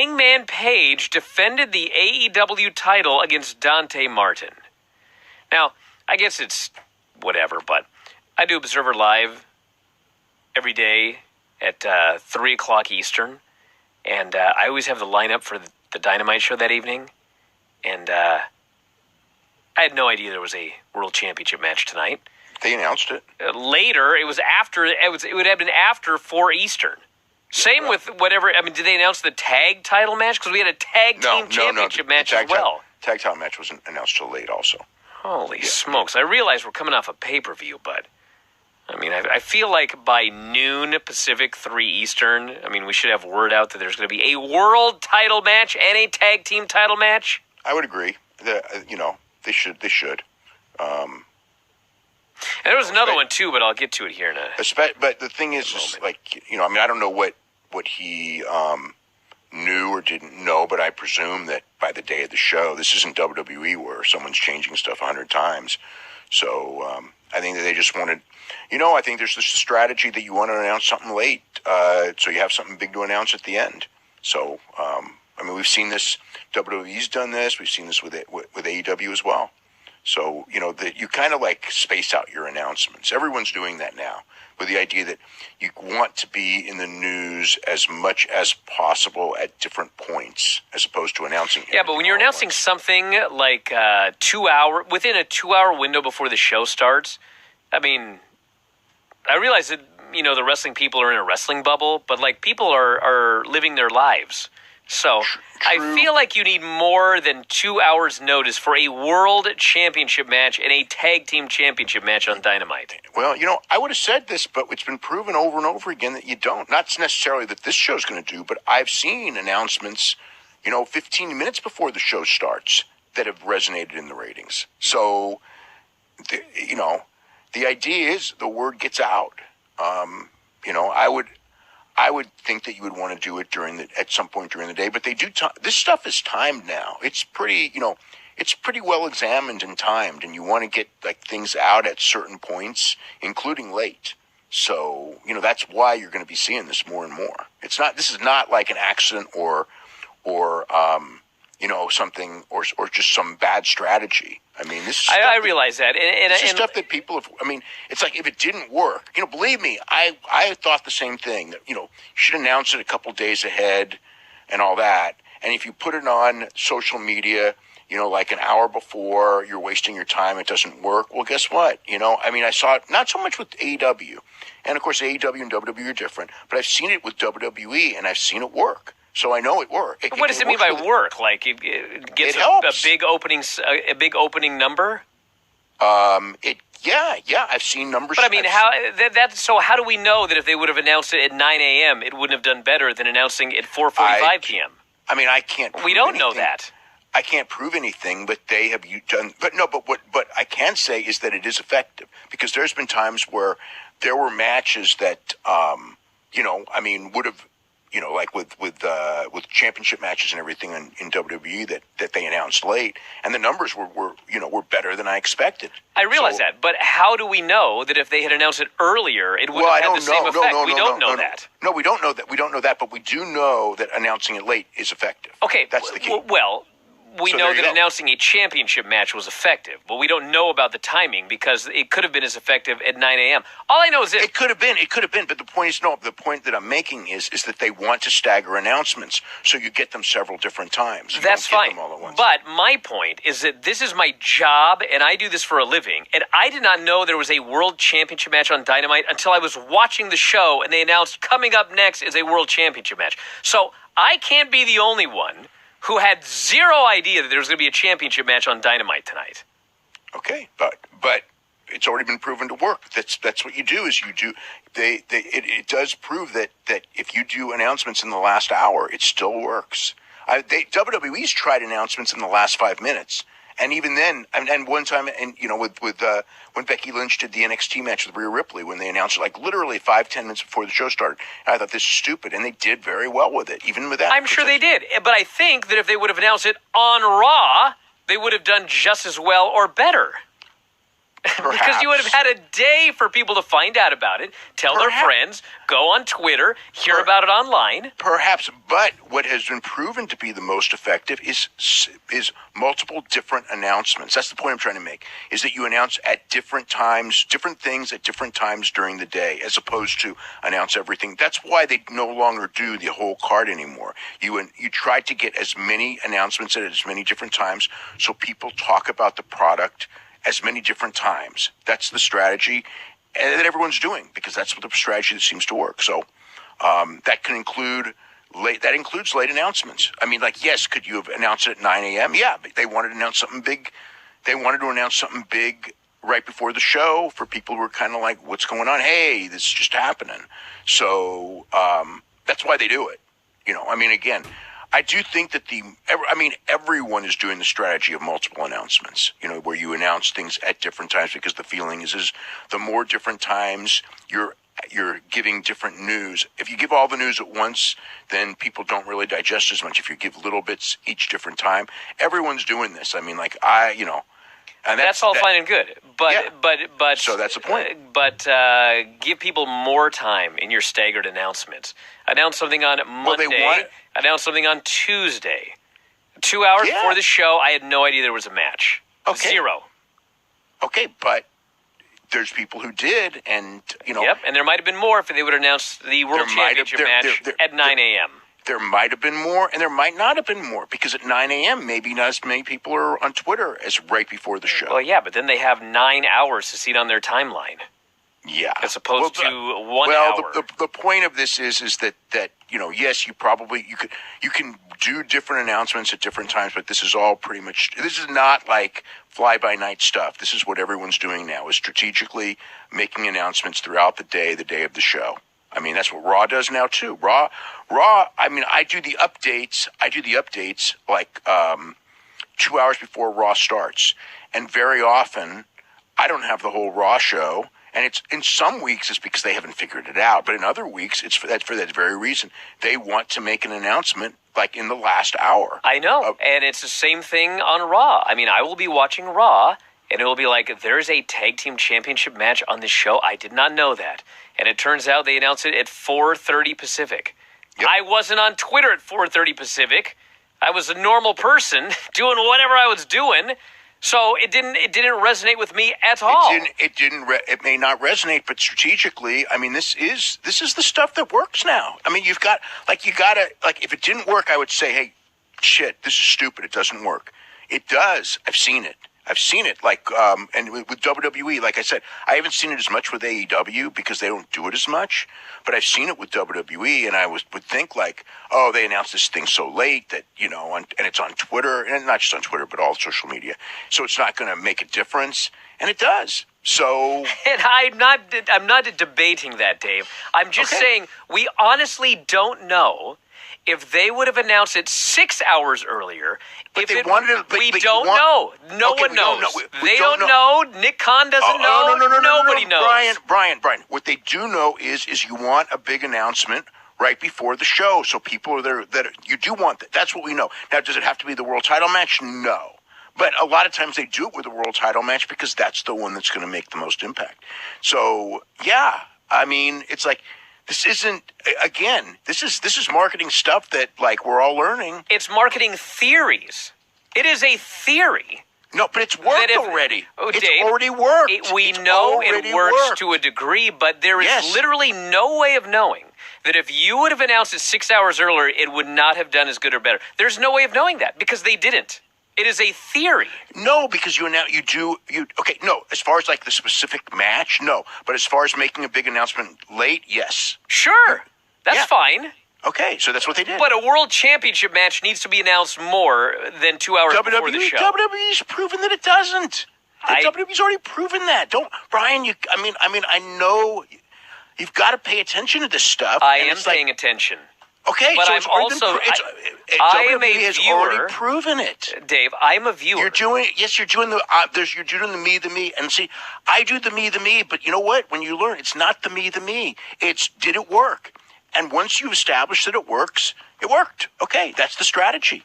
Hangman Page defended the AEW title against Dante Martin. Now, I guess it's whatever, but I do Observer Live every day at 3 o'clock Eastern, and I always have the lineup for the Dynamite show that evening, and I had no idea there was a World Championship match tonight. They announced it. Later, it would have been after 4 Eastern. Same with whatever. I mean, did they announce the tag title match? Because we had a tag team championship match as well. Tag title match wasn't announced till late also. Holy smokes. I realize we're coming off a pay-per-view, but I mean, I feel like by noon Pacific, 3 Eastern, I mean, we should have word out that there's going to be a world title match and a tag team title match. I would agree. They should. And there was another one, too, but I'll get to it here in a But the thing is like, I mean, I don't know what he knew or didn't know, but I presume that by the day of the show, this isn't WWE where someone's changing stuff 100 times. So I think that they just wanted, I think there's this strategy that you want to announce something late, so you have something big to announce at the end. So, I mean, we've seen this, WWE's done this, we've seen this with AEW as well. So, that you kind of like space out your announcements. Everyone's doing that now with the idea that you want to be in the news as much as possible at different points as opposed to announcing. Yeah, but when you're announcing something like within a 2-hour window before the show starts, I mean, I realize that, the wrestling people are in a wrestling bubble, but like people are living their lives. So I feel like you need more than 2 hours notice for a world championship match and a tag team championship match on Dynamite. Well, I would have said this, but it's been proven over and over again that you don't. Not necessarily that this show's going to do, but I've seen announcements, 15 minutes before the show starts that have resonated in the ratings. So, the idea is the word gets out. I would think that you would want to do it at some point during the day, but they do. This stuff is timed now. It's pretty, it's pretty well examined and timed, and you want to get like things out at certain points, including late. So, that's why you're going to be seeing this more and more. This is not like an accident or something or just some bad strategy. I mean, this is I realize that. This is stuff that people have, it's like if it didn't work, believe me, I thought the same thing that, you should announce it a couple days ahead and all that. And if you put it on social media, like an hour before, you're wasting your time, it doesn't work. Well, guess what? I saw it not so much with AEW. And of course, AEW and WWE are different, but I've seen it with WWE and I've seen it work. So I know it works. What does it mean by work? Like it gets a big opening number? Yeah, I've seen numbers. But I mean, how do we know that if they would have announced it at 9 a.m., it wouldn't have done better than announcing it at 4:45 p.m.? I mean, I can't. We don't know that. I can't prove anything, but they have done. But no, but what I can say is that it is effective because there's been times where there were matches that would have. Like with championship matches and everything in WWE that they announced late, and the numbers were better than I expected. I realize that, but how do we know that if they had announced it earlier, it would have had the same effect? We don't know that. No, we don't know that. We don't know that, but we do know that announcing it late is effective. Okay, that's the key. Well, we know that announcing a championship match was effective, but we don't know about the timing because it could have been as effective at 9 a.m. All I know is that it could have been, but the point is the point that I'm making is that they want to stagger announcements so you get them several different times. That's fine. But my point is that this is my job and I do this for a living, and I did not know there was a world championship match on Dynamite until I was watching the show and they announced coming up next is a world championship match. So I can't be the only one who had zero idea that there was going to be a championship match on Dynamite tonight. Okay, but it's already been proven to work. That's what you do. It does prove that if you do announcements in the last hour, it still works. WWE's tried announcements in the last 5 minutes, and even then, and one time, and when Becky Lynch did the NXT match with Rhea Ripley, when they announced it, like literally 5-10 minutes before the show started, I thought this is stupid, and they did very well with it, even with that. I'm sure they did, but I think that if they would have announced it on Raw, they would have done just as well or better. Because you would have had a day for people to find out about it, tell their friends, go on Twitter, hear about it online. Perhaps, but what has been proven to be the most effective is multiple different announcements. That's the point I'm trying to make, is that you announce at different times, different things at different times during the day, as opposed to announce everything. That's why they no longer do the whole card anymore. You try to get as many announcements at as many different times so people talk about the product as many different times. That's the strategy that everyone's doing, because that's what the strategy that seems to work. So that can include that includes late announcements. I mean, like, yes, could you have announced it at 9 a.m.? Yeah, but they wanted to announce something big. They wanted to announce something big right before the show for people who were kind of like, what's going on? Hey, this is just happening. So that's why they do it. I mean, again, I do think that everyone is doing the strategy of multiple announcements, where you announce things at different times, because the feeling is the more different times you're giving different news. If you give all the news at once, then people don't really digest as much. If you give little bits each different time, everyone's doing this. I mean, like and that's all fine and good, but so that's the point. But give people more time in your staggered announcements. Announce something on Monday. Announce something on Tuesday. 2 hours before the show, I had no idea there was a match. Okay. 0. Okay, but there's people who did, and Yep, and there might have been more if they would announce the World Championship match at 9 a.m. There might have been more, and there might not have been more, because at 9 a.m. maybe not as many people are on Twitter as right before the show. Well, yeah, but then they have 9 hours to see it on their timeline. Yeah, as opposed to 1 hour. Well, the point of this is that yes, you can do different announcements at different times, but this is all pretty much, this is not like fly by night stuff. This is what everyone's doing now, is strategically making announcements throughout the day of the show. I mean, that's what Raw does now too. Raw. I mean, I do the updates like 2 hours before Raw starts, and very often I don't have the whole Raw show. And it's in some weeks it's because they haven't figured it out, but in other weeks it's for that very reason. They want to make an announcement like in the last hour. I know, and it's the same thing on Raw. I mean, I will be watching Raw, and it will be like, there's a tag team championship match on this show. I did not know that, and it turns out they announced it at 4:30 Pacific. Yep. I wasn't on Twitter at 4:30 Pacific. I was a normal person doing whatever I was doing. So it didn't resonate with me at all. It may not resonate, but strategically, I mean, this is the stuff that works now. I mean, if it didn't work, I would say, hey, shit, this is stupid. It doesn't work. It does. I've seen it. And with WWE, like I said, I haven't seen it as much with AEW because they don't do it as much, but I've seen it with WWE, and I would think like, oh, they announced this thing so late that, and it's on Twitter, and not just on Twitter, but all social media. So it's not going to make a difference, and it does. So, and I'm not debating that, Dave. I'm just saying we honestly don't know if they would have announced it 6 hours earlier. But they wanted to. We don't know. No one knows. They don't know. Nick Khan doesn't know. Nobody knows. Bryan. What they do know is you want a big announcement right before the show, so people are there. That you do want that. That's what we know. Now, does it have to be the world title match? No. But a lot of times they do it with a world title match because that's the one that's going to make the most impact. So yeah, I mean, it's like. This isn't, again, this is marketing stuff that, like, we're all learning. It's marketing theories. It is a theory. No, but it's worked already. Oh, it's Dave, already worked. We know it works to a degree, but there is literally no way of knowing that if you would have announced it 6 hours earlier, it would not have done as good or better. There's no way of knowing that because they didn't. It is a theory. No, because no, as far as like the specific match, no. But as far as making a big announcement late, yes. Sure. That's fine. Okay, so that's what they did. But a world championship match needs to be announced more than 2 hours before the show. WWE's proven that it doesn't. WWE's already proven that. Bryan, I know you've got to pay attention to this stuff. I am paying attention. Okay, but so I'm also I am a viewer. Already proven it, Dave. I'm a viewer. You're doing the me, and see, I do the me, but you know what? When you learn, it's not the me. It's did it work? And once you establish that it works, it worked. Okay, that's the strategy.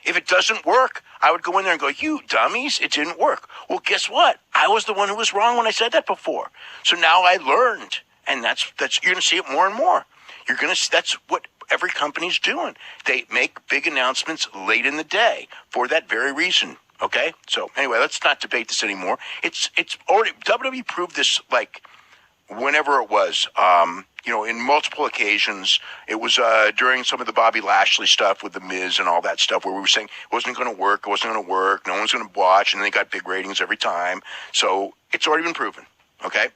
If it doesn't work, I would go in there and go, you dummies, it didn't work. Well, guess what? I was the one who was wrong when I said that before. So now I learned, and that's you're going to see it more and more. That's what every company's doing. They make big announcements late in the day for that very reason. Okay? So anyway, let's not debate this anymore. It's already, WWE proved this like whenever it was, in multiple occasions. It was during some of the Bobby Lashley stuff with The Miz and all that stuff where we were saying it wasn't going to work, no one's going to watch, and they got big ratings every time. So it's already been proven, okay?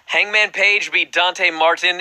Hangman Page beat Dante Martin